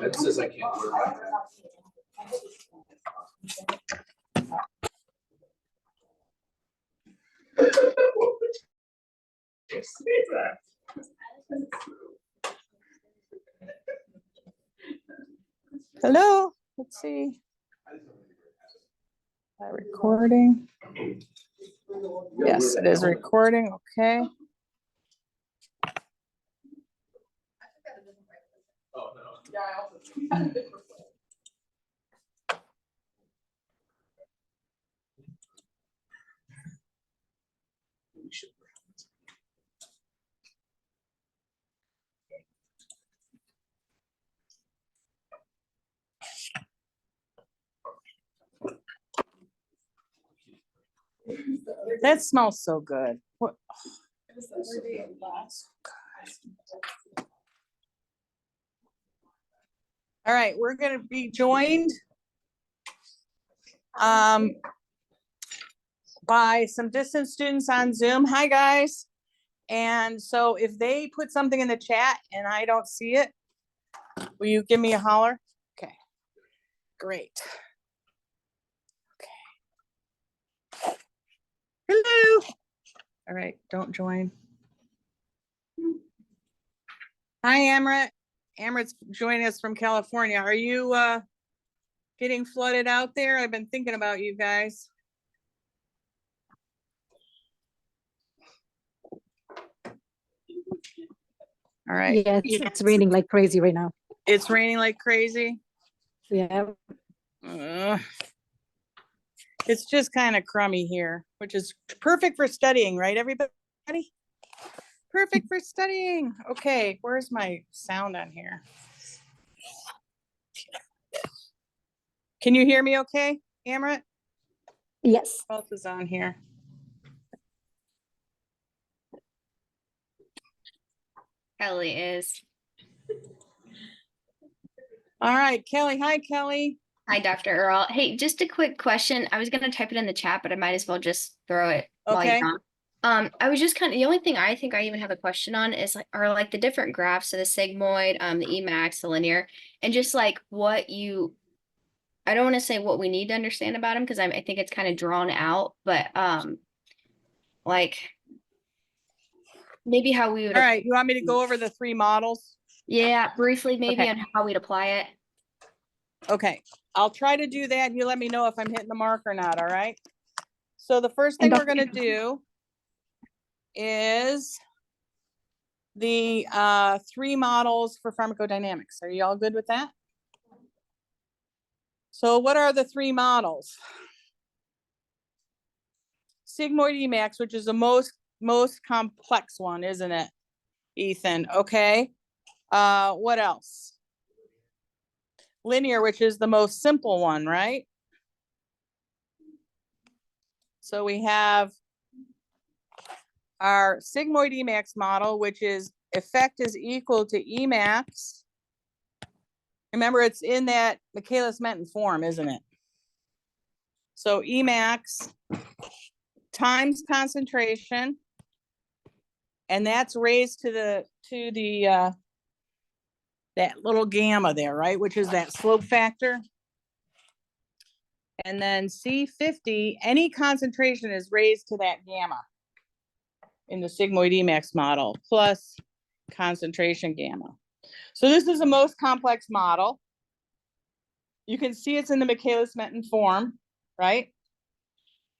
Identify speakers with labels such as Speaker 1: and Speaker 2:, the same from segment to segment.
Speaker 1: It says I can't wear my
Speaker 2: Hello, let's see. Recording. Yes, it is recording. Okay.
Speaker 1: Oh, no.
Speaker 2: That smells so good. What? All right, we're going to be joined by some distance students on Zoom. Hi, guys. And so if they put something in the chat and I don't see it, will you give me a holler? Okay, great. Okay. Hello. All right, don't join. Hi, Amrit. Amrit's joining us from California. Are you getting flooded out there? I've been thinking about you guys. All right.
Speaker 3: Yeah, it's raining like crazy right now.
Speaker 2: It's raining like crazy.
Speaker 3: Yeah.
Speaker 2: It's just kind of crummy here, which is perfect for studying, right, everybody? Perfect for studying. Okay, where's my sound on here? Can you hear me okay, Amrit?
Speaker 3: Yes.
Speaker 2: What else is on here?
Speaker 4: Kelly is.
Speaker 2: All right, Kelly. Hi, Kelly.
Speaker 4: Hi, Dr. Earl. Hey, just a quick question. I was going to type it in the chat, but I might as well just throw it while you're
Speaker 2: Okay.
Speaker 4: on. I was just the only thing I think I even have a question on is are the different graphs, so the sigmoid, the Emax, the linear, and just what you, I don't want to say what we need to understand about them because I think it's kind of drawn out, but maybe how we would.
Speaker 2: All right, you want me to go over the three models?
Speaker 4: Yeah, briefly maybe
Speaker 2: Okay.
Speaker 4: on how we'd apply it.
Speaker 2: Okay, I'll try to do that. You let me know if I'm hitting the mark or not, all right? So the first thing we're gonna do is the three models for pharmacodynamics. Are you all good with that? So what are the three models? Sigmoid Emax, which is the most complex one, isn't it, Ethan? Okay. What else? Linear, which is the most simple one, right? So we have our sigmoid Emax model, which is effect is equal to Emax. Remember, it's in that Michaelis-Menten form, isn't it? So Emax times concentration, and that's raised to the that little gamma there, right? Which is that slope factor. And then C50, any concentration is raised to that gamma in the sigmoid Emax model plus concentration gamma. So this is the most complex model. You can see it's in the Michaelis-Menten form, right?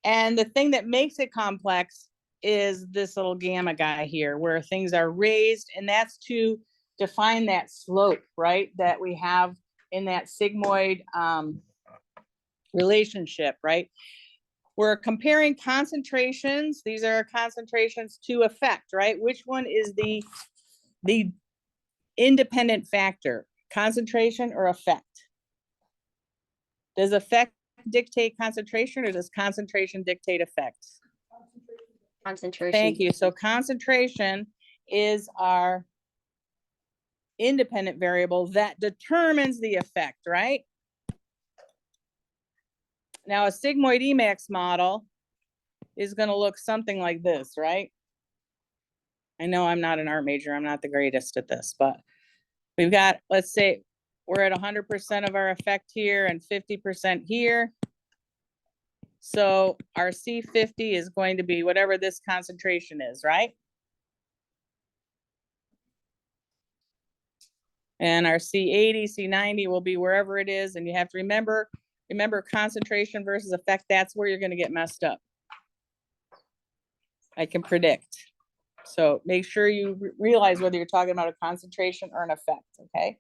Speaker 2: And the thing that makes it complex is this little gamma guy here where things are raised, and that's to define that slope, right? That we have in that sigmoid relationship, right? We're comparing concentrations. These are concentrations to effect, right? Which one is the independent factor, concentration or effect? Does effect dictate concentration or does concentration dictate effect?
Speaker 4: Concentration.
Speaker 2: Thank you. So concentration is our independent variable that determines the effect, right? Now a sigmoid Emax model is going to look something like this, right? I know I'm not an art major. I'm not the greatest at this, but We've got, let's say, we're at 100% of our effect here and 50% here. So our C50 is going to be whatever this concentration is, right? And our C80, C90 will be wherever it is. And you have to remember concentration versus effect. That's where you're going to get messed up. I can predict. So make sure you realize whether you're talking about a concentration or an effect, okay?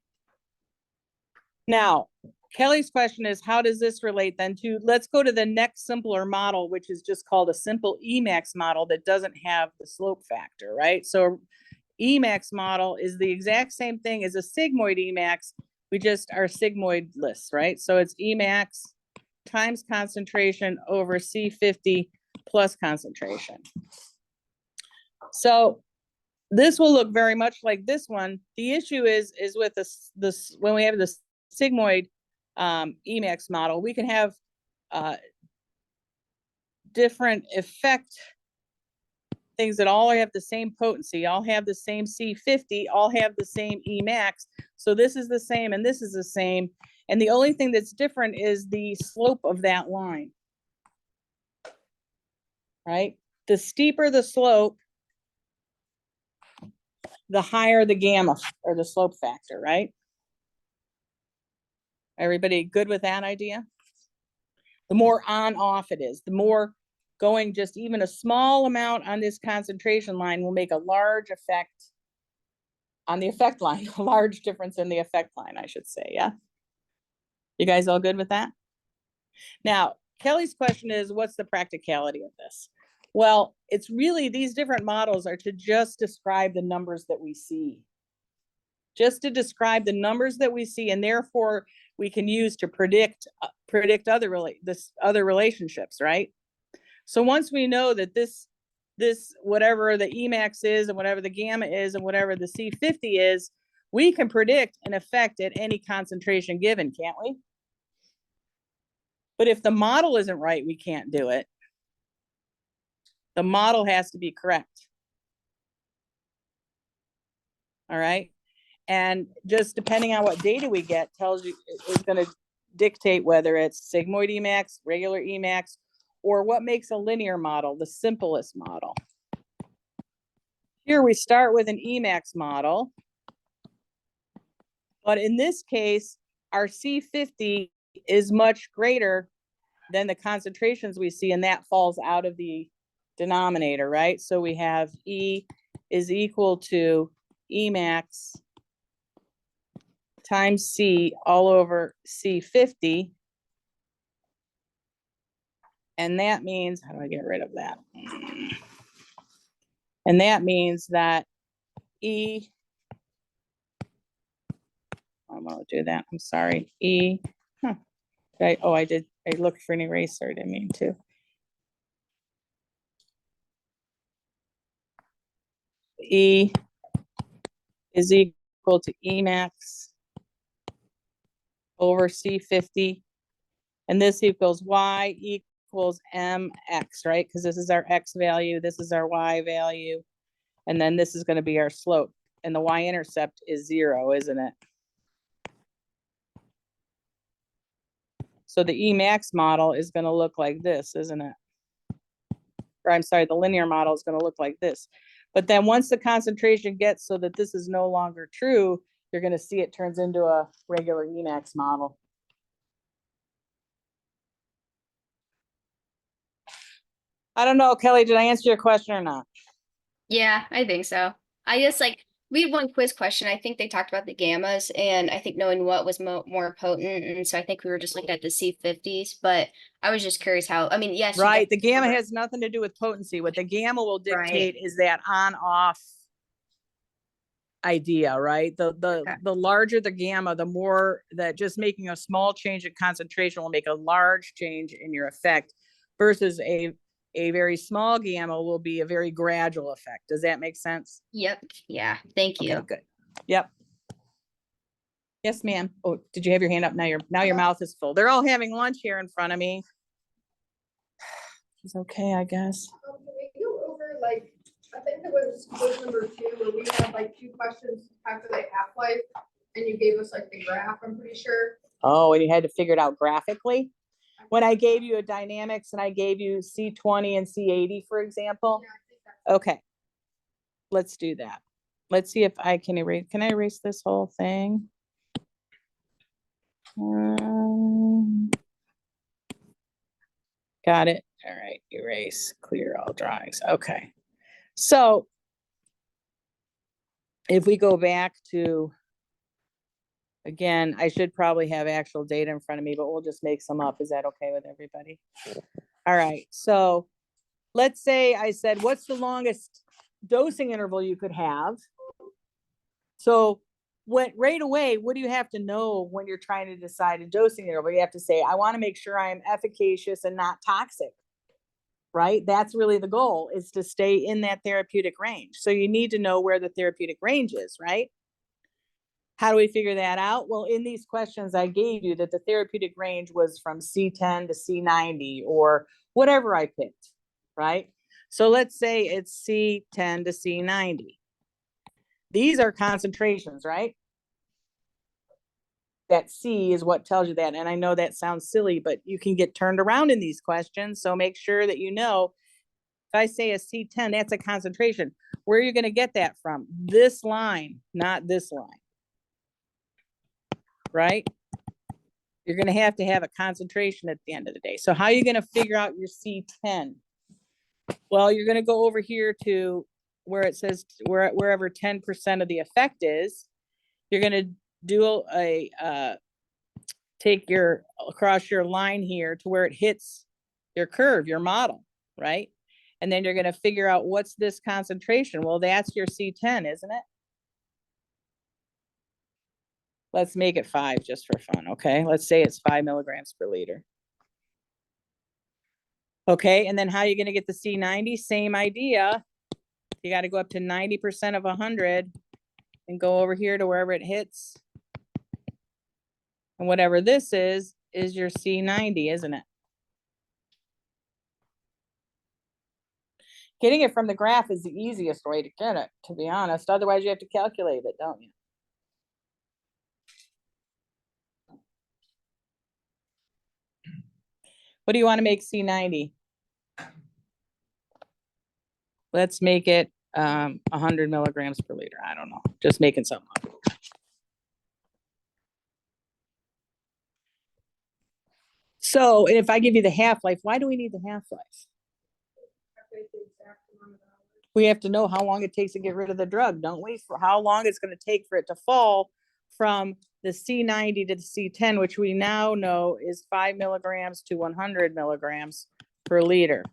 Speaker 2: Now, Kelly's question is, how does this relate then to, let's go to the next simpler model, which is just called a simple Emax model that doesn't have the slope factor, right? So Emax model is the exact same thing as a sigmoid Emax. We just are sigmoidless, right? So it's Emax times concentration over C50 plus concentration. So this will look very much like this one. The issue is with this when we have this sigmoid Emax model, we can have different effect things that all have the same potency, all have the same C50, all have the same Emax. So this is the same and this is the same. And the only thing that's different is the slope of that line, right? The steeper the slope, the higher the gamma or the slope factor, right? Everybody good with that idea? The more on off it is, the more going just even a small amount on this concentration line will make a large effect on the effect line, a large difference in the effect line, I should say, yeah? You guys all good with that? Now, Kelly's question is, what's the practicality of this? Well, it's really, these different models are to just describe the numbers that we see. Just to describe the numbers that we see, and therefore we can use to predict other relationships, right? So once we know that this whatever the Emax is and whatever the gamma is and whatever the C50 is, we can predict an effect at any concentration given, can't we? But if the model isn't right, we can't do it. The model has to be correct. All right. And just depending on what data we get tells you, is going to dictate whether it's sigmoid Emax, regular Emax, or what makes a linear model the simplest model. Here we start with an Emax model. But in this case, our C50 is much greater than the concentrations we see, and that falls out of the denominator, right? So we have E is equal to Emax times C all over C50. And that means, how do I get rid of that? And that means that E, I won't do that, I'm sorry, E, I looked for an eraser, I didn't mean to. E is equal to Emax over C50, and this equals Y equals MX, right? Because this is our X value, this is our Y value, and then this is going to be our slope, and the Y-intercept is 0, isn't it? So the Emax model is going to look like this, isn't it? Or I'm sorry, the linear model is going to look like this. But then once the concentration gets so that this is no longer true, you're going to see it turns into a regular Emax model. I don't know, Kelly, did I answer your question or not?
Speaker 4: Yeah, I think so. I guess we had one quiz question. I think they talked about the gammas, and I think knowing what was more potent, and so I think we were just looking at the C50s. But I was just curious how. I mean, yes,
Speaker 2: right. The gamma has nothing to do with potency. What the gamma will dictate is that on-off idea, right? The larger the gamma, the more that just making a small change in concentration will make a large change in your effect, versus a very small gamma will be a very gradual effect. Does that make sense?
Speaker 4: Yep. Yeah. Thank you.
Speaker 2: Okay, good. Yep. Yes, ma'am. Oh, did you have your hand up? Now your mouth is full. They're all having lunch here in front of me. It's okay, I guess.
Speaker 1: Can we go over, I think it was quiz number 2, where we had 2 questions after the half-life.
Speaker 5: And you gave us like the graph, I'm pretty sure.
Speaker 2: Oh, and you had to figure it out graphically? When I gave you a dynamics and I gave you C20 and C80, for example?
Speaker 5: Yeah, I think that's.
Speaker 2: Okay. Let's do that. Let's see if I can I erase this whole thing? Got it. All right, erase, clear all drawings. Okay. So if we go back to, again, I should probably have actual data in front of me, but we'll just make some up. Is that okay with everybody? All right, so let's say I said, what's the longest dosing interval you could have? So right away, what do you have to know when you're trying to decide a dosing interval? You have to say, I want to make sure I am efficacious and not toxic, right? That's really the goal, is to stay in that therapeutic range. So you need to know where the therapeutic range is, right? How do we figure that out? Well, in these questions, I gave you that the therapeutic range was from C10 to C90 or whatever I picked, right? So let's say it's C10 to C90. These are concentrations, right? That C is what tells you that. And I know that sounds silly, but you can get turned around in these questions. So make sure that you know, if I say a C10, that's a concentration. Where are you going to get that from? This line, not this line. Right? You're going to have a concentration at the end of the day. So how are you going to figure out your C10? Well, you're going to go over here to where it says wherever 10% of the effect is. You're going to do take across your line here to where it hits your curve, your model, right? And then you're going to figure out what's this concentration. Well, that's your C10, isn't it? Let's make it 5 just for fun, okay? Let's say it's 5 milligrams per liter. Okay, and then how are you going to get the C90? Same idea. You got to go up to 90% of 100 and go over here to wherever it hits. And whatever this is your C90, isn't it? Getting it from the graph is the easiest way to get it, to be honest. Otherwise, you have to calculate it, don't you? What do you want to make C90? Let's make it 100 milligrams per liter. I don't know, just making something up. So if I give you the half-life, why do we need the half-life? We have to know how long it takes to get rid of the drug, don't we? For how long it's going to take for it to fall from the C90 to the C10, which we now know is 5 milligrams to 100 milligrams per liter.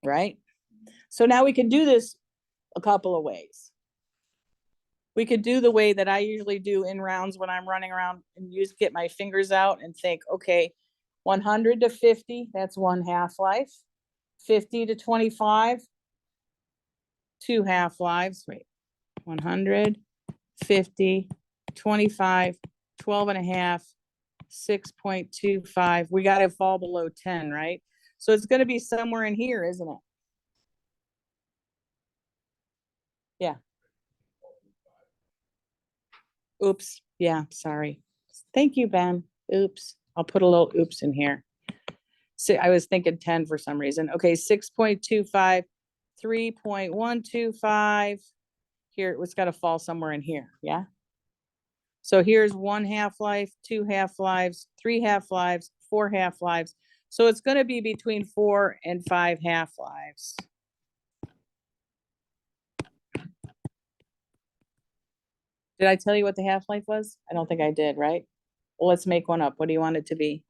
Speaker 2: Right? So now we can do this a couple of ways. We could do the way that I usually do in rounds when I'm running around and get my fingers out and think, okay, 100 to 50, that's 1 half-life. 50 to 25, 2 half-lives. Wait, 100, 50, 25, 12 and a half, 6.25. We got to fall below 10, right? So it's going to be somewhere in here, isn't it? Yeah. Oops. Yeah, sorry. Thank you, Ben. Oops. I'll put a little oops in here. So I was thinking 10 for some reason. Okay, 6.25, 3.125. Here, it's got to fall somewhere in here. Yeah. So here's 1 half-life, 2 half-lives, 3 half-lives, 4 half-lives. So it's going to be between 4 and 5 half-lives. Did I tell you what the half-life was? I don't think I did, right? Well, let's make one up. What do you want it to be?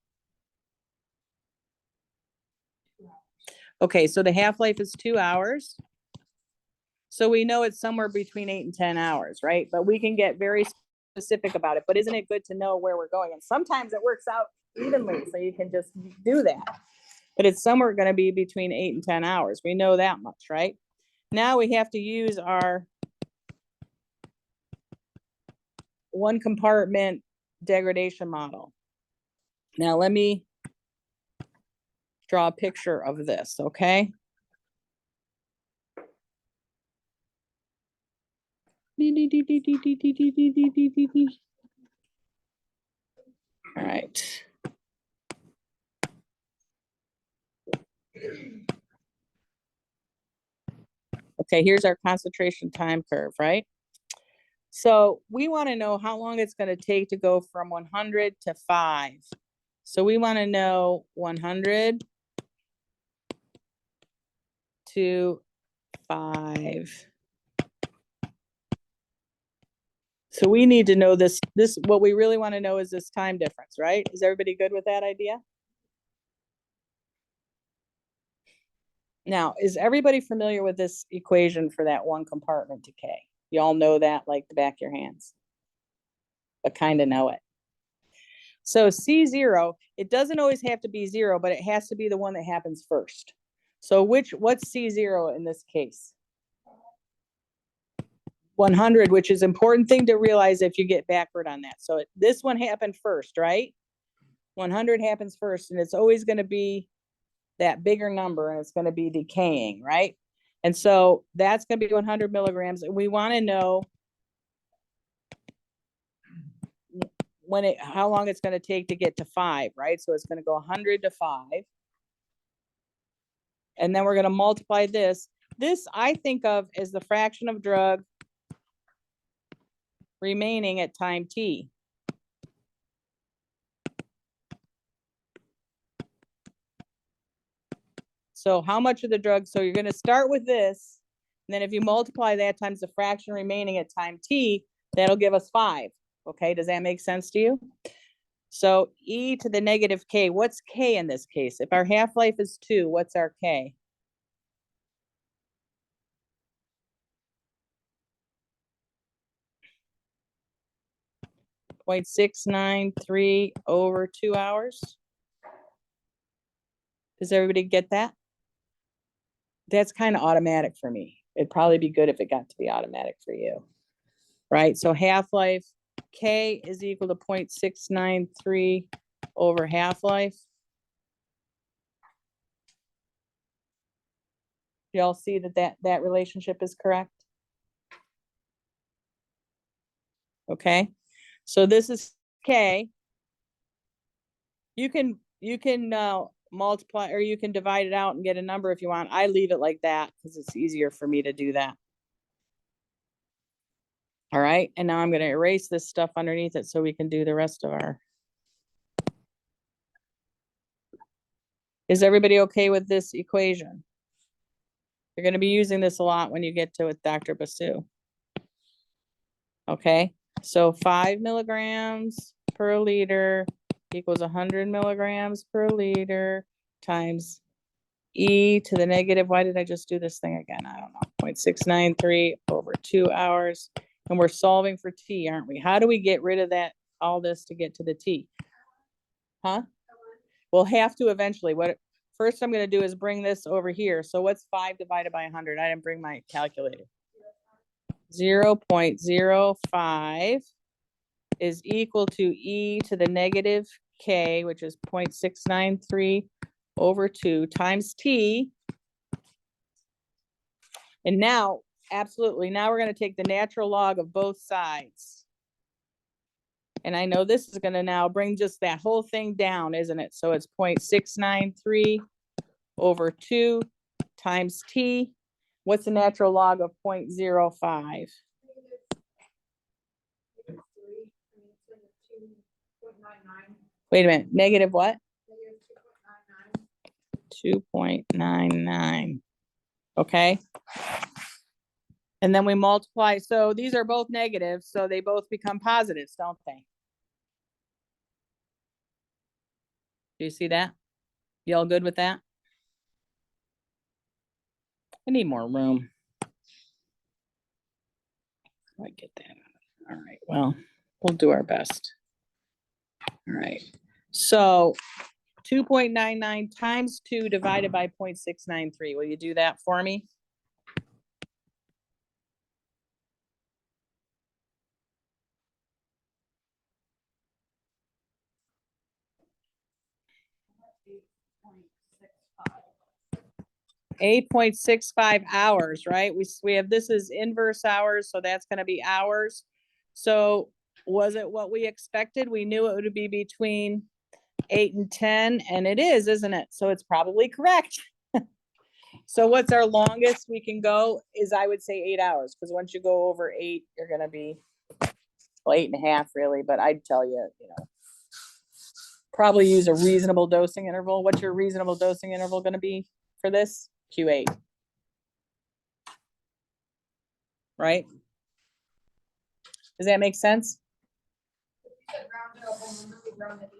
Speaker 2: Okay, so the half-life is 2 hours. So we know it's somewhere between 8 and 10 hours, right? But we can get very specific about it. But isn't it good to know where we're going? And sometimes it works out evenly, so you can just do that. But it's somewhere going to be between 8 and 10 hours. We know that much, right? Now we have to use our 1 compartment degradation model. Now let me draw a picture of this, okay? All right. Okay, here's our concentration time curve, right? So we want to know how long it's going to take to go from 100 to 5. So we want to know 100 to 5. So we need to know this, what we really want to know is this time difference, right? Is everybody good with that idea? Now, is everybody familiar with this equation for that one compartment to K? You all know that like the back of your hands, but kind of know it. So C0, it doesn't always have to be 0, but it has to be the one that happens first. So what's C0 in this case? 100, which is important thing to realize if you get backward on that. So this one happened first, right? 100 happens first, and it's always going to be that bigger number, and it's going to be decaying, right? And so that's going to be 100 milligrams. And we want to know how long it's going to take to get to 5, right? So it's going to go 100 to 5. And then we're going to multiply this. This I think of as the fraction of drug remaining at time t. So how much of the drug? So you're going to start with this. And then if you multiply that times the fraction remaining at time t, that'll give us 5. Okay, does that make sense to you? So e to the negative k, what's k in this case? If our half-life is 2, what's our k? .693 over 2 hours. Does everybody get that? That's kind of automatic for me. It'd probably be good if it got to be automatic for you. Right, so half-life K is equal to 0.693 over half-life. Y'all see that relationship is correct? Okay, so this is K. You can multiply, or you can divide it out and get a number if you want. I leave it like that because it's easier for me to do that. All right, and now I'm going to erase this stuff underneath it so we can do the rest of our. Is everybody okay with this equation? You're going to be using this a lot when you get to with Dr. Basu. Okay, so 5 milligrams per liter equals 100 milligrams per liter times e to the negative. Why did I just do this thing again? I don't know. 0.693 over 2 hours. And we're solving for t, aren't we? How do we get rid of that, all this to get to the t? Huh? We'll have to eventually. First I'm going to do is bring this over here. So what's 5 divided by 100? I didn't bring my calculator. 0.05 is equal to e to the negative k, which is 0.693 over 2 times t. And now, absolutely, now we're going to take the natural log of both sides. And I know this is going to now bring just that whole thing down, isn't it? So it's 0.693 over 2 times t. What's the natural log of 0.05? Wait a minute, negative what? 2.99. Okay. And then we multiply. So these are both negative, so they both become positives, don't they? Do you see that? You all good with that? I need more room. I get that. All right, well, we'll do our best. All right, so 2.99 times 2 divided by 0.693. Will you do that for me? 8.65 hours, right? We have, this is inverse hours, so that's gonna be hours. So was it what we expected? We knew it would be between 8 and 10, and it is, isn't it? So it's probably correct. So what's our longest we can go is, I would say 8 hours, because once you go over 8, you're gonna be, well, 8.5 really, but I'd tell you, you know, probably use a reasonable dosing interval. What's your reasonable dosing interval gonna be for this? Q8. Right? Does that make sense?
Speaker 5: You said round it up and really round it.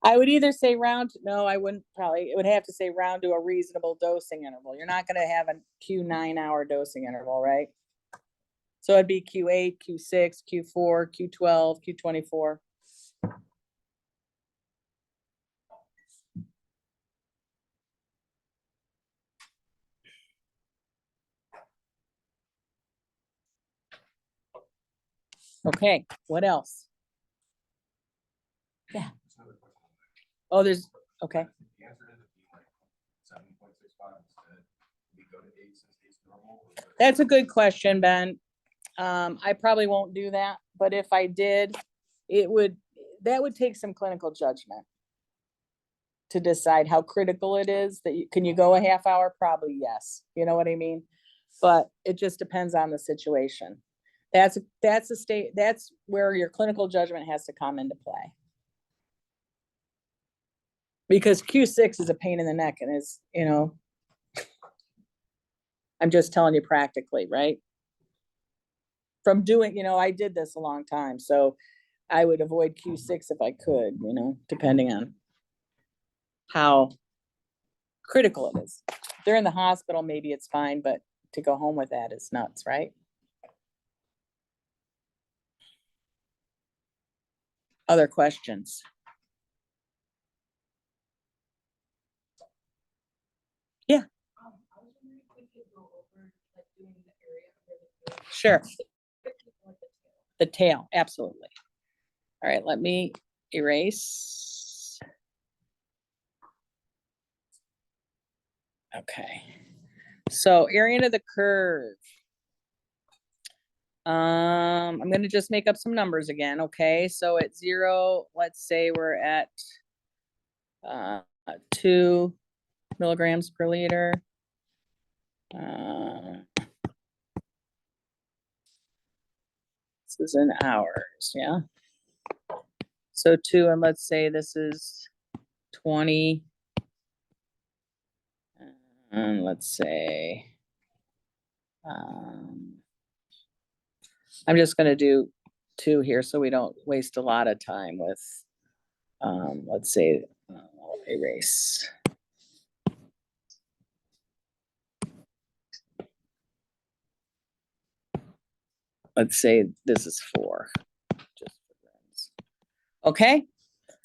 Speaker 2: I would either say round, no, I wouldn't probably, it would have to say round to a reasonable dosing interval. You're not gonna have a Q9 hour dosing interval, right? So it'd be Q8, Q6, Q4, Q12, Q24. Okay, what else? Oh, there's, okay.
Speaker 1: The answer ends up being like 7.65 instead. We go to 8 since 8's normal. or is it-
Speaker 2: That's a good question, Ben. I probably won't do that, but if I did, that would take some clinical judgment to decide how critical it is that can you go a half hour? Probably yes. You know what I mean? But it just depends on the situation. That's a state, that's where your clinical judgment has to come into play. Because Q6 is a pain in the neck and is, you know, I'm just telling you practically, right? From doing, you know, I did this a long time, so I would avoid Q6 if I could, you know, depending on how critical it is. If they're in the hospital, maybe it's fine, but to go home with that is nuts, right? Other questions?
Speaker 5: I was wondering if we could go over like doing the area under the.
Speaker 2: Sure,
Speaker 5: Like the tail.
Speaker 2: the tail, absolutely. All right, let me erase. Okay, so area under the curve. I'm gonna just make up some numbers again, okay? So at 0, let's say we're at 2 milligrams per liter. This is in hours, yeah? So 2, and let's say this is 20. And let's say, I'm just gonna do 2 here so we don't waste a lot of time with, let's say, I'll erase. Let's say this is 4. just for reference. Okay,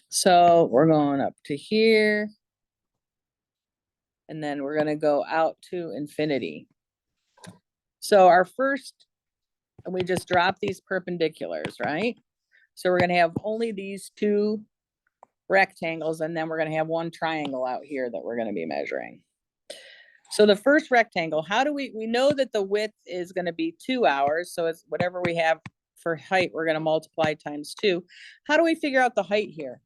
Speaker 2: so we're going up to here. And then we're gonna go out to infinity. So our first, and we just drop these perpendiculars, right? So we're gonna have only these 2 rectangles, and then we're gonna have 1 triangle out here that we're gonna be measuring. So the first rectangle, how do we know that the width is gonna be 2 hours, so it's whatever we have for height, we're gonna multiply times 2. How do we figure out the height here?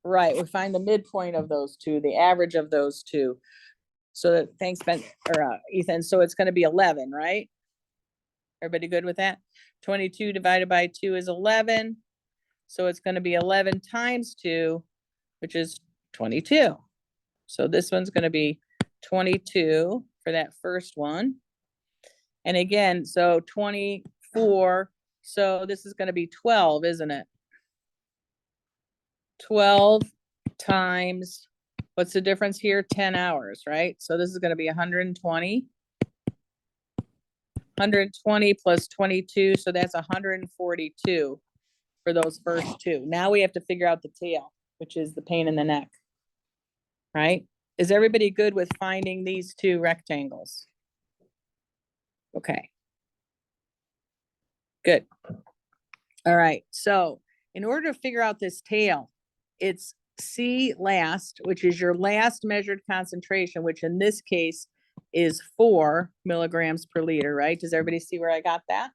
Speaker 2: Right, we find the midpoint of those 2, the average of those 2. So that, thanks, Ben, or Ethan, so it's gonna be 11, right? Everybody good with that? 22 divided by 2 is 11. So it's gonna be 11 times 2, which is 22. So this one's gonna be 22 for that first one. And again, so 24, so this is gonna be 12, isn't it? 12 times, what's the difference here? 10 hours, right? So this is gonna be 120. 120 plus 22, so that's 142 for those first 2. Now we have to figure out the tail, which is the pain in the neck. Right? Is everybody good with finding these 2 rectangles? Okay. Good. All right, so in order to figure out this tail, it's C last, which is your last measured concentration, which in this case is 4 milligrams per liter, right? Does everybody see where I got that?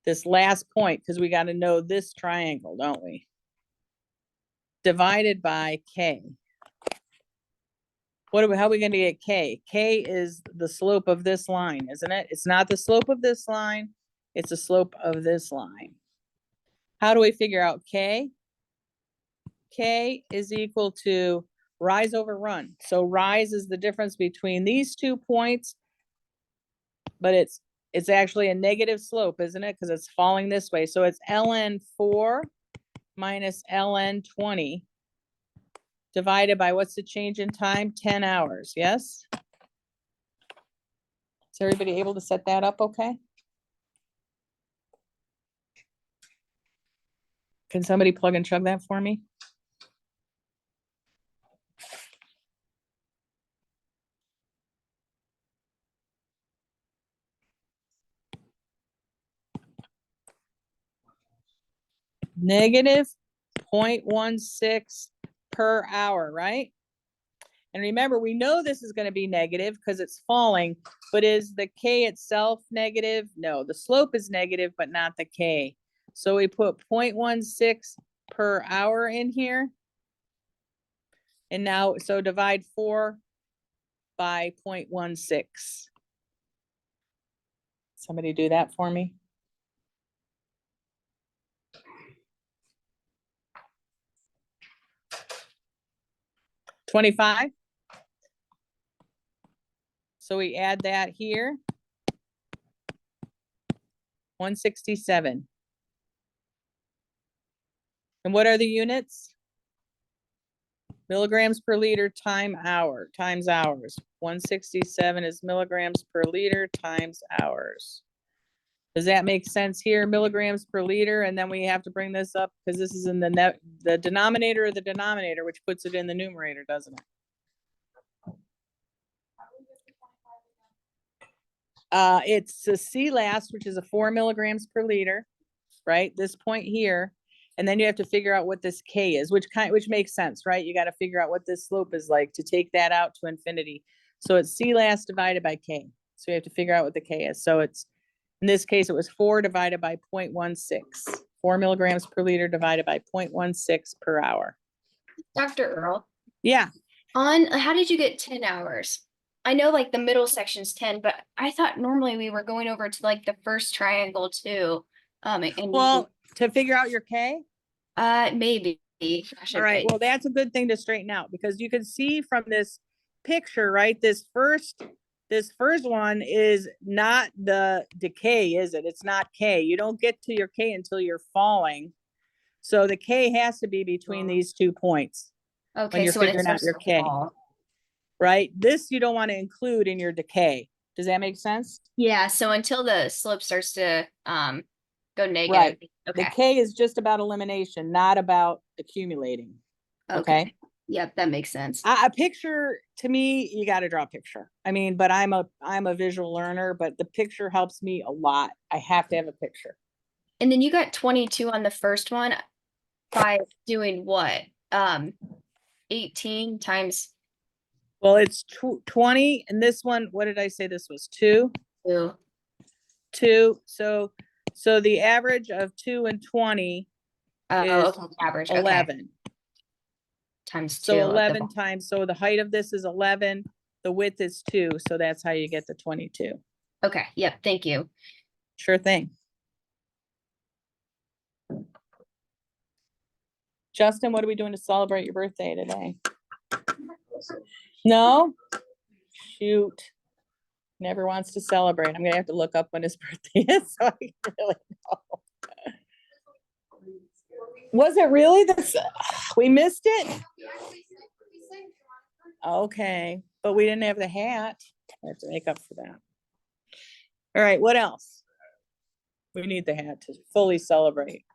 Speaker 2: This last point, because we got to know this triangle, don't we? Divided by K. How are we going to get K? K is the slope of this line, isn't it? It's not the slope of this line. It's the slope of this line. How do we figure out K? K is equal to rise over run. So rise is the difference between these 2 points, but it's actually a negative slope, isn't it? Because it's falling this way. So it's ln 4 minus ln 20 divided by what's the change in time? 10 hours, yes? Is everybody able to set that up okay? Can somebody plug and chug that for me? Negative 0.16 per hour, right? And remember, we know this is going to be negative because it's falling, but is the K itself negative? No, the slope is negative, but not the K. So we put 0.16 per hour in here. And now, so divide 4 by 0.16. Somebody do that for me. $25. So we add that here. 167. And what are the units? Milligrams per liter times hours. 167 is milligrams per liter times hours. Does that make sense here? Milligrams per liter, and then we have to bring this up because this is in the denominator of the denominator, which puts it in the numerator, doesn't it? It's a C last, which is a 4 milligrams per liter, right? This point here. And then you have to figure out what this K is, which makes sense, right? You got to figure out what this slope is like to take that out to infinity. So it's C last divided by K. So we have to figure out what the K is. So it's, in this case, it was 4 divided by 0.16. 4 milligrams per liter divided by 0.16 per hour.
Speaker 4: Dr. Earl,
Speaker 2: Yeah.
Speaker 4: how did you get 10 hours? I know like the middle section's 10, but I thought normally we were going over to like the first triangle too.
Speaker 2: Well, to figure out your K?
Speaker 4: Maybe. Gosh,
Speaker 2: All right,
Speaker 4: okay.
Speaker 2: well, that's a good thing to straighten out because you can see from this picture, right? This first one is not the decay, is it? It's not K. You don't get to your K until you're falling. So the K has to be between these 2 points.
Speaker 4: Okay,
Speaker 2: you're
Speaker 4: so when it
Speaker 2: figuring out
Speaker 4: starts
Speaker 2: your
Speaker 4: to
Speaker 2: K.
Speaker 4: fall.
Speaker 2: Right? This you don't want to include in your decay. Does that make sense?
Speaker 4: Yeah, so until the slope starts to go negative.
Speaker 2: Right. The
Speaker 4: Okay.
Speaker 2: K is just about elimination, not about accumulating. Okay.
Speaker 4: Yep, that makes sense.
Speaker 2: A picture, to me, you got to draw a picture. I mean, but I'm a visual learner, but the picture helps me a lot. I have to have a picture.
Speaker 4: And then you got 22 on the first one by doing what? 18 times
Speaker 2: Well, it's 20, and this one, what did I say this was? 2?
Speaker 4: 2.
Speaker 2: 2. So the average of 2 and 20 is
Speaker 4: Okay, average. Okay.
Speaker 2: 11.
Speaker 4: Times 2.
Speaker 2: So 11 times, so the height of this is 11, the width is 2, so that's how you get the 22.
Speaker 4: Okay, yep, thank you.
Speaker 2: Sure thing. Justin, what are we doing to celebrate your birthday today? No? Shoot. Never wants to celebrate. I'm gonna have to look up when his birthday is so I can really know. Was it really this? We missed it? Okay, but we didn't have the hat. I have to make up for that. All right, what else? We need the hat to fully celebrate.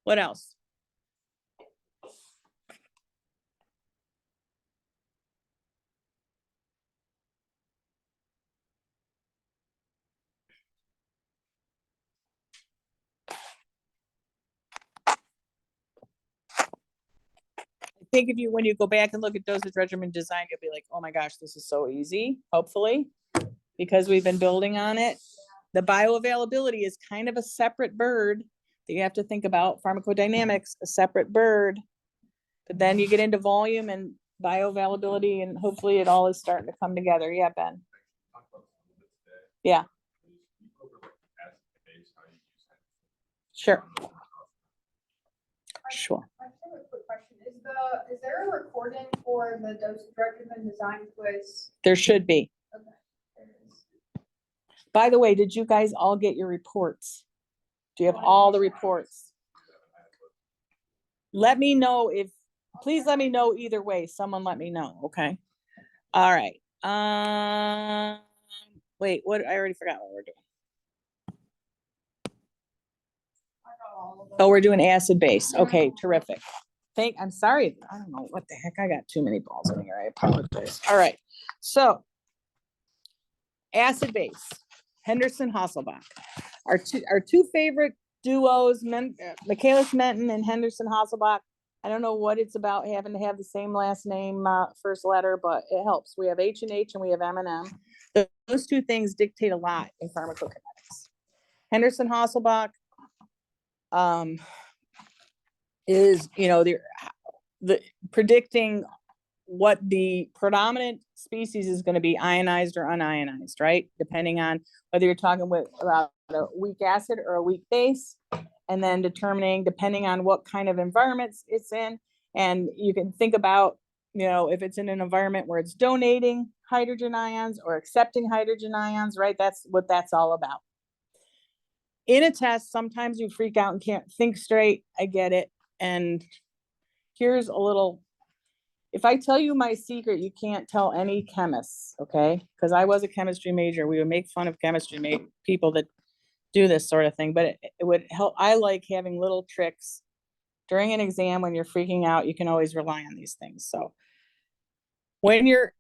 Speaker 2: What else? think if you, when you go back and look at dosage regimen design, you'll be like, oh my gosh, this is so easy, hopefully, because we've been building on it. The bioavailability is kind of a separate bird that you have to think about. Pharmacodynamics, a separate bird. But then you get into volume and bioavailability, and hopefully it all is starting to come together. Yeah, Ben.
Speaker 1: Talk about this a little bit today.
Speaker 2: Yeah.
Speaker 1: You go over like acid-based, how you use it.
Speaker 2: Sure. Sure.
Speaker 5: I have a quick question. Is there a recording for the dosage regimen design quiz?
Speaker 2: There should be.
Speaker 5: Okay, there it is.
Speaker 2: By the way, did you guys all get your reports? Do you have all the reports? Let me know if, please let me know either way. Someone let me know, okay? All right. Wait, what? I already forgot what we're doing.
Speaker 5: I got all of them.
Speaker 2: Oh, we're doing acid base. Okay, terrific. I'm sorry. I don't know what the heck. I got too many balls in here. I apologize. All right. So acid base, Henderson Hasselbach. Our two favorite duos, Michaelis Menten and Henderson Hasselbach. I don't know what it's about having to have the same last name, first letter, but it helps. We have H and H and we have M and M. Those two things dictate a lot in pharmacokinetics. Henderson Hasselbach is, you know, the predicting what the predominant species is going to be, ionized or unionized, right? Depending on whether you're talking about a weak acid or a weak base, and then determining, depending on what kind of environments it's in. And you can think about, you know, if it's in an environment where it's donating hydrogen ions or accepting hydrogen ions, right? That's what that's all about. In a test, sometimes you freak out and can't think straight. I get it. And here's a little, if I tell you my secret, you can't tell any chemists, okay? Because I was a chemistry major. We would make fun of chemistry people that do this sort of thing, but it would help. I like having little tricks during an exam when you're freaking out. You can always rely on these things. So when you're,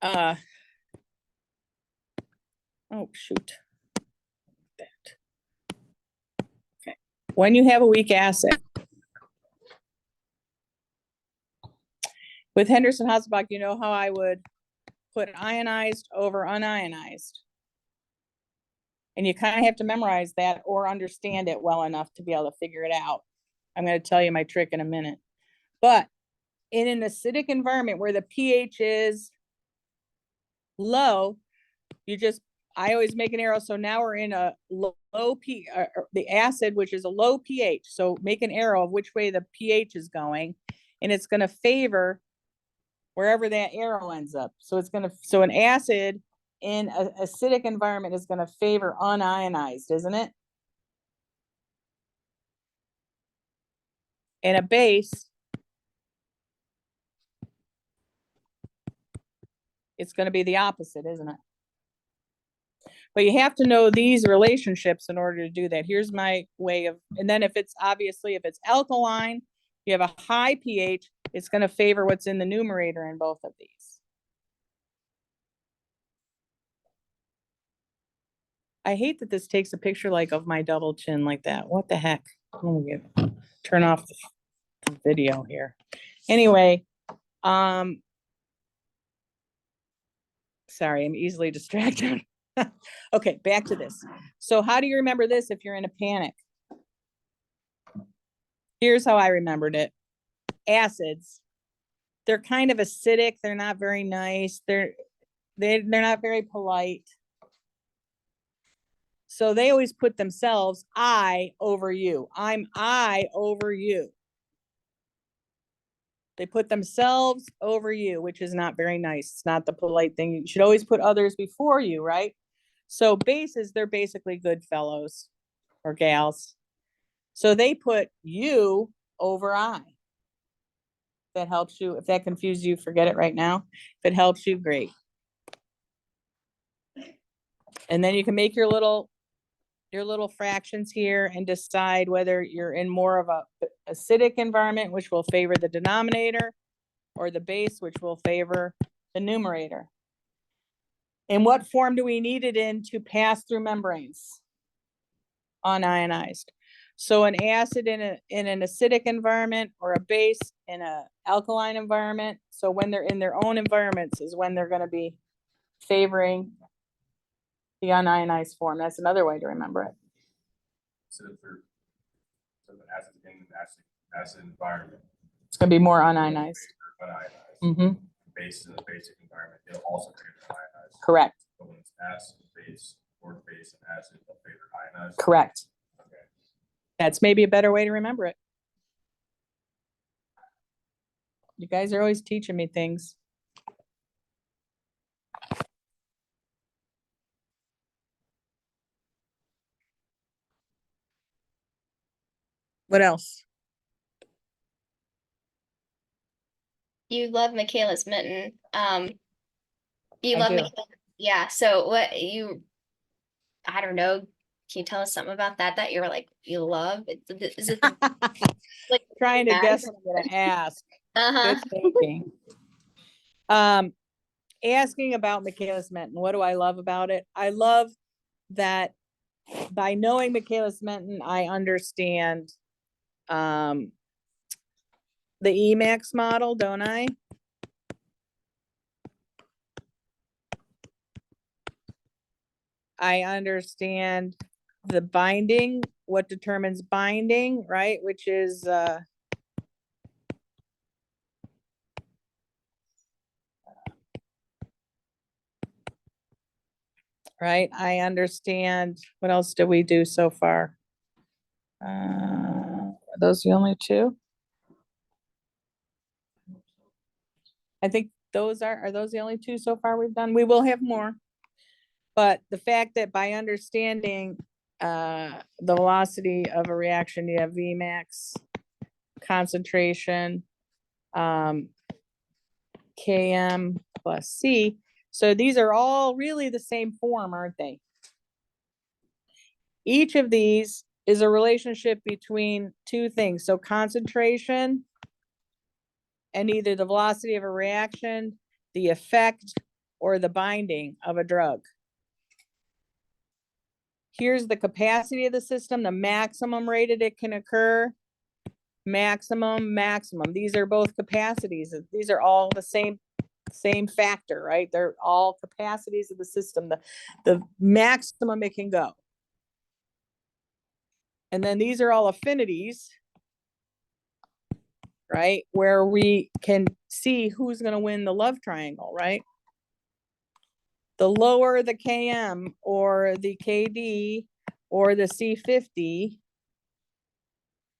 Speaker 2: oh shoot, that. Okay, when you have a weak acid, with Henderson Hasselbach, you know how I would put ionized over unionized. And you kind of have to memorize that or understand it well enough to be able to figure it out. I'm going to tell you my trick in a minute. But in an acidic environment where the pH is low, I always make an arrow. So now we're in a low the acid, which is a low pH. So make an arrow of which way the pH is going, and it's going to favor wherever that arrow ends up. So so an acid in an acidic environment is going to favor unionized, isn't it? And a base, it's going to be the opposite, isn't it? But you have to know these relationships in order to do that. Here's my way of, and then if it's alkaline, you have a high pH, it's going to favor what's in the numerator in both of these. I hate that this takes a picture like of my double chin like that. What the heck? I'm gonna turn off the video here. Anyway, sorry, I'm easily distracted. Okay, back to this. So how do you remember this if you're in a panic? Here's how I remembered it. Acids, they're kind of acidic. They're not very nice. They're not very polite. So they always put themselves, I over you. I'm I over you. They put themselves over you, which is not very nice. It's not the polite thing. You should always put others before you, right? So bases, they're basically good fellows or gals. So they put you over I. If that helps you. If that confused you, forget it right now. If it helps you, great. And then you can make your little fractions here and decide whether you're in more of a acidic environment, which will favor the denominator, or the base, which will favor the numerator. And what form do we need it in to pass through membranes? Unionized. So an acid in an acidic environment or a base in a alkaline environment. So when they're in their own environments is when they're gonna be favoring the unionized form. That's another way to remember it.
Speaker 1: So for, so the acid in an acid environment.
Speaker 2: It's gonna be more unionized.
Speaker 1: favor Unionized.
Speaker 2: Mm-hmm,
Speaker 1: Base in a basic environment, it'll also favor ionized.
Speaker 2: correct,
Speaker 1: But when it's acid, base, or base and acid, they'll favor ionized.
Speaker 2: correct.
Speaker 1: Okay.
Speaker 2: That's maybe a better way to remember it. You guys are always teaching me things. What else?
Speaker 4: You love Michaela's mitten. You
Speaker 2: I
Speaker 4: love
Speaker 2: do.
Speaker 4: Michaela. Yeah. So what you, I don't know. Can you tell us something about that you were like, you love? Is it like
Speaker 2: Trying to
Speaker 4: bad?
Speaker 2: guess what I'm gonna ask.
Speaker 4: Uh-huh.
Speaker 2: Good thinking. Asking about Michaelis Menten, what do I love about it? I love that by knowing Michaelis Menten, I understand the Emacs model, don't I? I understand the binding, what determines binding, right? Which is right? I understand. What else did we do so far? Are those the only two? I think those are those the only two so far we've done? We will have more. But the fact that by understanding the velocity of a reaction, you have Vmax, concentration, Km plus C. So these are all really the same form, aren't they? Each of these is a relationship between two things. So concentration and either the velocity of a reaction, the effect, or the binding of a drug. Here's the capacity of the system, the maximum rate that it can occur, maximum. These are both capacities. These are all the same factor, right? They're all capacities of the system, the maximum it can go. And then these are all affinities, right? Where we can see who's going to win the love triangle, right? The lower the Km or the Kd or the C50,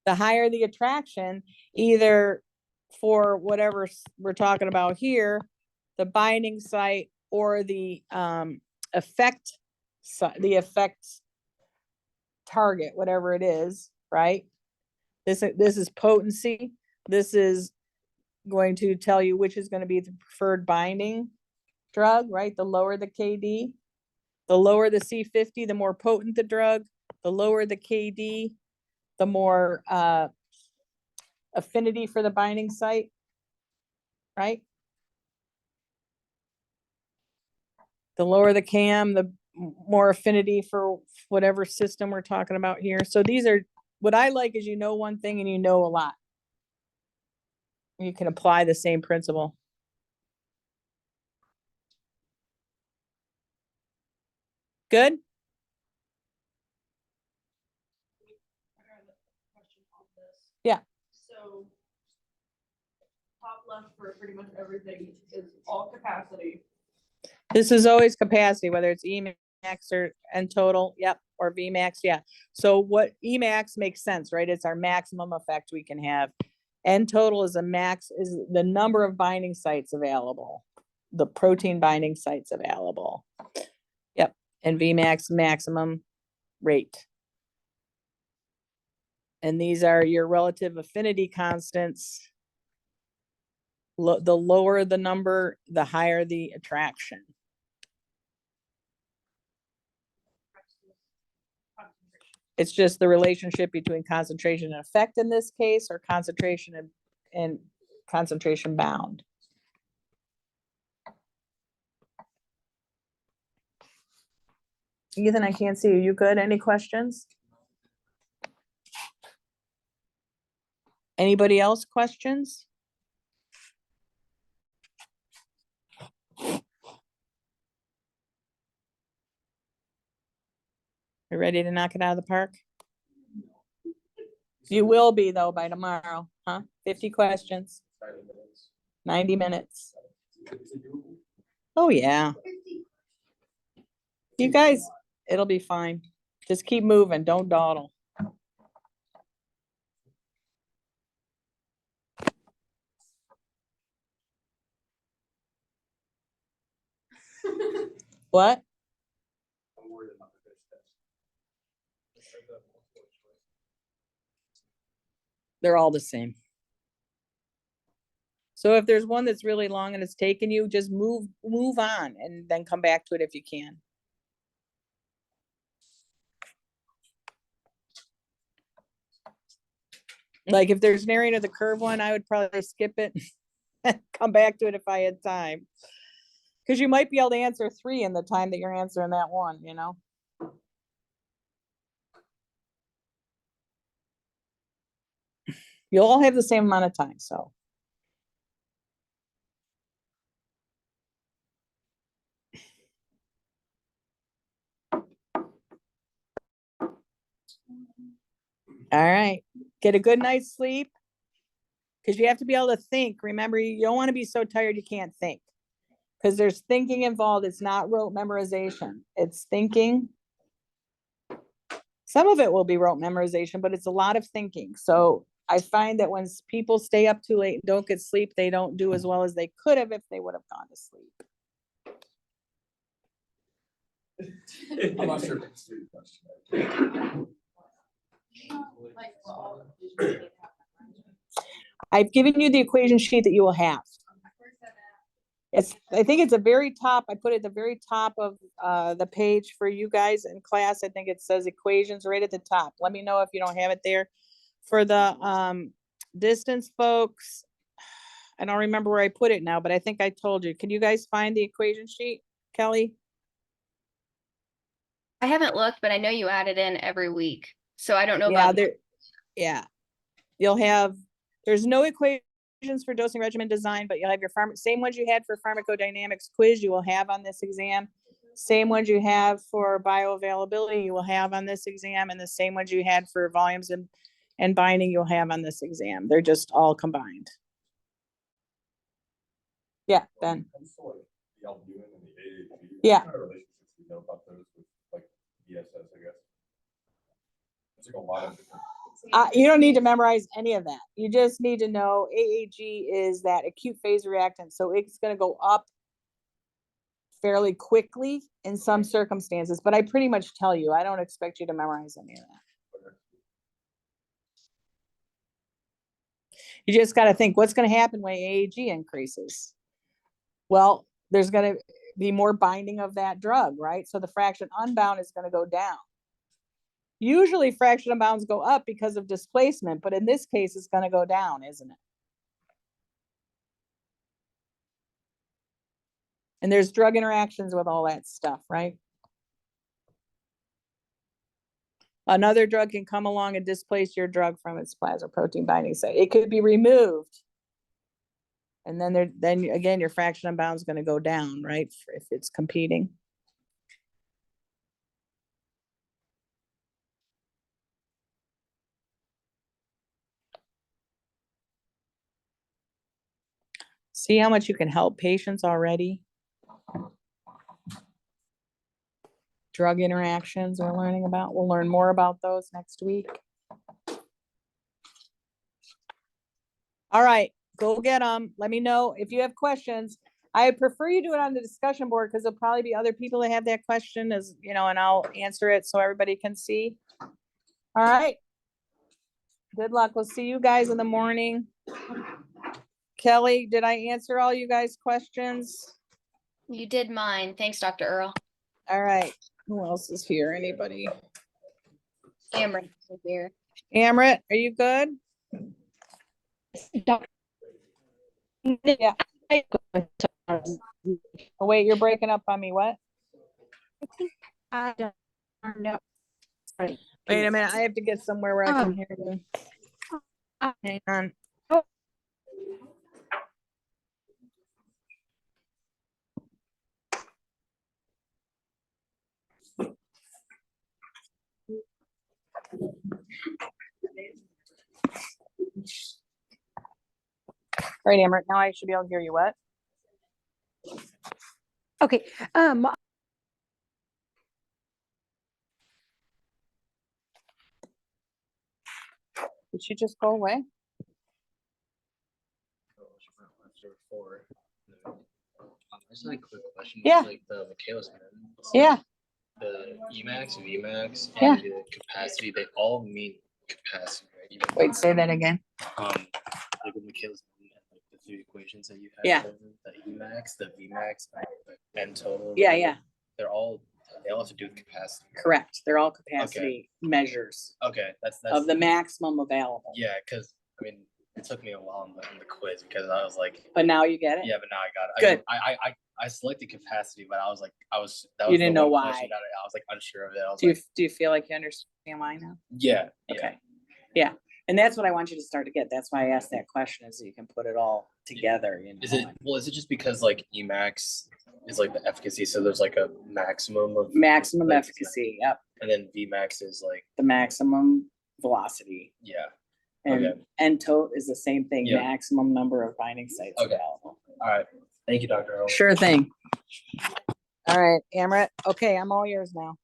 Speaker 2: the higher the attraction, either for whatever we're talking about here, the binding site or the effect target, whatever it is, right? This is potency. This is going to tell you which is going to be the preferred binding drug, right? The lower the Kd, the lower the C50, the more potent the drug, the lower the Kd, the more affinity for the binding site, right? The lower the Km, the more affinity for whatever system we're talking about here. So these are, what I like is you know one thing and you know a lot. You can apply the same principle. Good?
Speaker 5: I have a question on this.
Speaker 2: Yeah.
Speaker 5: So top left for pretty much everything is all capacity.
Speaker 2: This is always capacity, whether it's Emax or N total, yep, or Vmax, yeah. So what Emax makes sense, right? It's our maximum effect we can have. N total is is the number of binding sites available, the protein binding sites available. Yep, and Vmax maximum rate. And these are your relative affinity constants. The lower the number, the higher the attraction. It's just the relationship between concentration and effect in this case, or concentration and concentration bound. Ethan, I can't see you. You good? Any questions? Anybody else questions? You ready to knock it out of the park? You will be though by tomorrow, huh? 50 questions, 90 minutes. Oh, yeah. You guys, it'll be fine. Just keep moving, don't dawdle. What?
Speaker 1: I'm worried about the fish test.
Speaker 2: They're all the same. So if there's one that's really long and it's taken you, just move on and then come back to it if you can. Like if there's an area of the curve one, I would probably skip it and come back to it if I had time. Cause you might be able to answer 3 in the time that you're answering that one, you know? You'll all have the same amount of time, so. All right, get a good night's sleep. Cause you have to be able to think. Remember, you don't want to be so tired you can't think. Cause there's thinking involved. It's not rote memorization. It's thinking. Some of it will be rote memorization, but it's a lot of thinking. So I find that when people stay up too late and don't get sleep, they don't do as well as they could have if they would have gone to sleep.
Speaker 1: I'm not sure if it's a serious question.
Speaker 5: Like, well, all of these.
Speaker 2: I've given you the equation sheet that you will have. I think it's a very top, I put it at the very top of the page for you guys in class. I think it says equations right at the top. Let me know if you don't have it there. For the distance folks, I don't remember where I put it now, but I think I told you. Can you guys find the equation sheet, Kelly?
Speaker 4: I haven't looked, but I know you add it in every week. So I don't know
Speaker 2: Yeah,
Speaker 4: about,
Speaker 2: there, yeah. You'll have, there's no equations for dosing regimen design, but you'll have your same ones you had for pharmacodynamics quiz you will have on this exam. Same ones you have for bioavailability you will have on this exam, and the same ones you had for volumes and binding you'll have on this exam. They're just all combined. Yeah, Ben.
Speaker 1: Comes to like the albumin and the AAG.
Speaker 2: Yeah.
Speaker 1: What kind of relationships do you know about those with like ESS, I guess? It's like a lot of different.
Speaker 2: You don't need to memorize any of that. You just need to know AAG is that acute phase reactant. So it's going to go up fairly quickly in some circumstances, but I pretty much tell you, I don't expect you to memorize any of that. You just got to think what's going to happen when AAG increases. Well, there's going to be more binding of that drug, right? So the fraction unbound is going to go down. Usually fraction unbounds go up because of displacement, but in this case, it's going to go down, isn't it? And there's drug interactions with all that stuff, right? Another drug can come along and displace your drug from its plasma protein binding site. It could be removed. And then again, your fraction unbound is going to go down, right? If it's competing. See how much you can help patients already? Drug interactions we're learning about. We'll learn more about those next week. All right, go get them. Let me know if you have questions. I prefer you do it on the discussion board because there'll probably be other people that have that question as, you know, and I'll answer it so everybody can see. All right. Good luck. We'll see you guys in the morning. Kelly, did I answer all you guys' questions?
Speaker 4: you did mine. Thanks, Dr. Earl.
Speaker 2: All right. Who else is here? Anybody?
Speaker 4: Cameron is here.
Speaker 2: Amrit, are you good? Yeah. Oh, wait, you're breaking up on me. What?
Speaker 3: I don't know. Sorry.
Speaker 2: Wait a minute. I have to get somewhere where I can hear you. Hang on. All right, Amber, now I should be able to hear you. What?
Speaker 3: Okay,
Speaker 2: Did she just go away?
Speaker 6: Just like a quick question.
Speaker 2: Yeah.
Speaker 6: Like the Michaela's men.
Speaker 2: Yeah.
Speaker 6: The Emax, VMAX,
Speaker 2: Yeah.
Speaker 6: and the capacity, they all mean capacity, right? Even
Speaker 2: Wait, say that again.
Speaker 6: like with Michaela's men, like the three equations that you have.
Speaker 2: Yeah.
Speaker 6: The Emax, the VMAX, and total.
Speaker 2: Yeah, yeah,
Speaker 6: They all have to do with capacity.
Speaker 2: correct. They're all capacity measures
Speaker 6: Okay, that's
Speaker 2: of the maximum available.
Speaker 6: yeah, because I mean it took me a while in the quiz because I was like,
Speaker 2: But now you get it?
Speaker 6: yeah, but now I got it.
Speaker 2: Good.
Speaker 6: I selected capacity, but I was like, that was
Speaker 2: You didn't
Speaker 6: the
Speaker 2: know
Speaker 6: one question
Speaker 2: why.
Speaker 6: that I was like unsure of it. I was
Speaker 2: Do
Speaker 6: like,
Speaker 2: you feel like you understand why now?
Speaker 6: yeah,
Speaker 2: Okay. Yeah. And that's what I want you to start to get. That's why I asked that question, is so you can put it all together, you know?
Speaker 6: Is it just because like Emax is like the efficacy, so there's like a maximum of,
Speaker 2: Maximum
Speaker 6: like,
Speaker 2: efficacy, yep.
Speaker 6: and then Vmax is like,
Speaker 2: The maximum velocity.
Speaker 6: yeah,
Speaker 2: And
Speaker 6: Okay.
Speaker 2: entote is the same thing,
Speaker 6: Yeah.
Speaker 2: maximum number of binding sites
Speaker 6: Okay.
Speaker 2: available.
Speaker 6: all right. Thank you, Dr. Earl.
Speaker 2: Sure thing. All right, Amrit. Okay, I'm all yours now.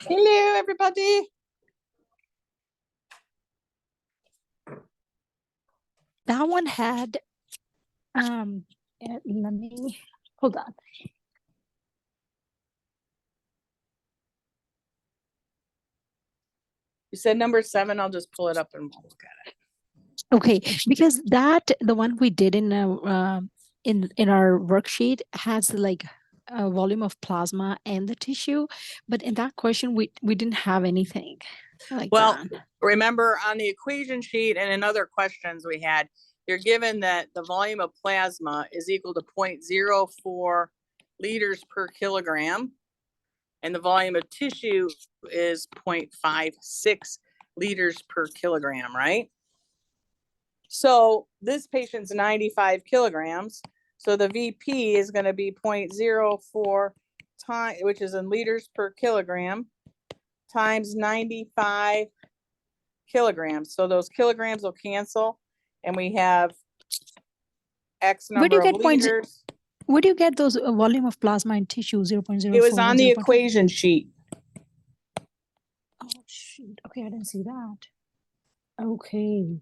Speaker 2: Hello, everybody.
Speaker 3: that one had, let me, hold on.
Speaker 2: You said number 7. I'll just pull it up and we'll look at it.
Speaker 3: Okay, because the one we did in in our worksheet has like a volume of plasma and the tissue, but in that question we didn't have anything like
Speaker 2: Well,
Speaker 3: that.
Speaker 2: remember on the equation sheet and in other questions we had, you're given that the volume of plasma is equal to 0.04 liters per kilogram. And the volume of tissue is 0.56 liters per kilogram, right? So this patient's 95 kilograms. So the VP is going to be 0.04 times, which is in liters per kilogram, times 95 kilograms. So those kilograms will cancel and we have X
Speaker 3: Where do
Speaker 2: number
Speaker 3: you
Speaker 2: of
Speaker 3: get points?
Speaker 2: liters.
Speaker 3: Where do you get those volume of plasma and tissue 0.04?
Speaker 2: It was on
Speaker 3: and
Speaker 2: the
Speaker 3: 0.5?
Speaker 2: equation sheet.
Speaker 3: Oh shoot. Okay, I didn't see that. Okay.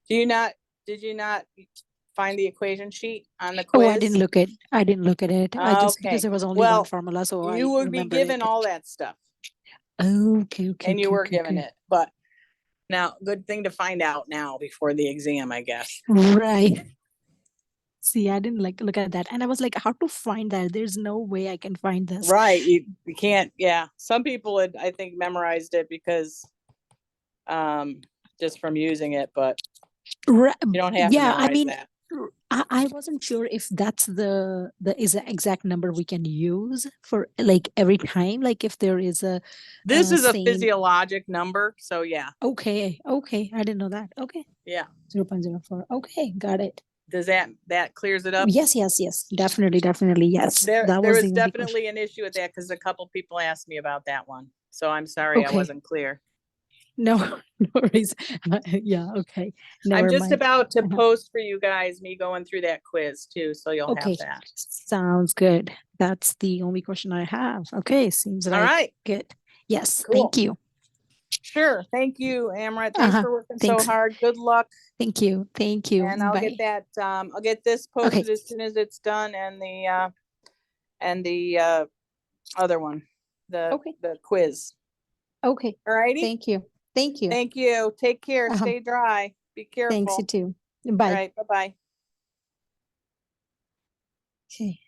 Speaker 2: Did you not find the equation sheet on the
Speaker 3: Oh,
Speaker 2: quiz?
Speaker 3: I didn't look at it. I just because
Speaker 2: Okay.
Speaker 3: there was only
Speaker 2: Well,
Speaker 3: one formula, so I
Speaker 2: You would be
Speaker 3: remembered
Speaker 2: given
Speaker 3: it.
Speaker 2: all that stuff
Speaker 3: Okay, okay.
Speaker 2: and you
Speaker 3: okay,
Speaker 2: were
Speaker 3: okay,
Speaker 2: given
Speaker 3: okay.
Speaker 2: it, but now, good thing to find out now before the exam, I guess.
Speaker 3: Right. See, I didn't like look at that. And I was like, how to find that? There's no way I can find this.
Speaker 2: Right, you can't, yeah. Some people had, I think, memorized it because just from using it, but
Speaker 3: Right.
Speaker 2: you don't have to
Speaker 3: Yeah, I
Speaker 2: memorize
Speaker 3: mean,
Speaker 2: that.
Speaker 3: I wasn't sure if that's the is the exact number we can use for like every time, like if there is a
Speaker 2: This is a
Speaker 3: same.
Speaker 2: physiologic number, so yeah,
Speaker 3: Okay, okay. I didn't know that. Okay.
Speaker 2: yeah.
Speaker 3: 0.04. Okay, got it.
Speaker 2: Does that clears it up?
Speaker 3: Yes, yes, yes. Definitely, definitely. Yes.
Speaker 2: There
Speaker 3: That
Speaker 2: was
Speaker 3: was the only question.
Speaker 2: definitely an issue with that because a couple people asked me about that one. So I'm sorry I
Speaker 3: Okay.
Speaker 2: wasn't clear.
Speaker 3: No, no worries. Yeah, okay.
Speaker 2: I'm
Speaker 3: Never
Speaker 2: just
Speaker 3: mind.
Speaker 2: about to
Speaker 3: Uh-huh.
Speaker 2: post for you guys, me going through that quiz too, so you'll
Speaker 3: Okay.
Speaker 2: have that.
Speaker 3: Sounds good. That's the only question I have. Okay, seems
Speaker 2: All
Speaker 3: like
Speaker 2: right,
Speaker 3: good. Yes,
Speaker 2: Cool.
Speaker 3: thank you.
Speaker 2: sure. Thank you, Amrit. Thanks
Speaker 3: Uh-huh.
Speaker 2: for working
Speaker 3: Thanks.
Speaker 2: so hard. Good luck.
Speaker 3: Thank you. Thank you.
Speaker 2: And I'll
Speaker 3: Bye.
Speaker 2: get that, I'll get this posted as soon as it's done and the other one,
Speaker 3: Okay.
Speaker 2: the quiz.
Speaker 3: Okay.
Speaker 2: All righty.
Speaker 3: Thank you. Thank you.
Speaker 2: Thank you. Take care.
Speaker 3: Uh-huh.
Speaker 2: Stay dry. Be careful.
Speaker 3: Thanks, you too.
Speaker 2: All
Speaker 3: Bye.
Speaker 2: right. Bye-bye.
Speaker 3: Okay.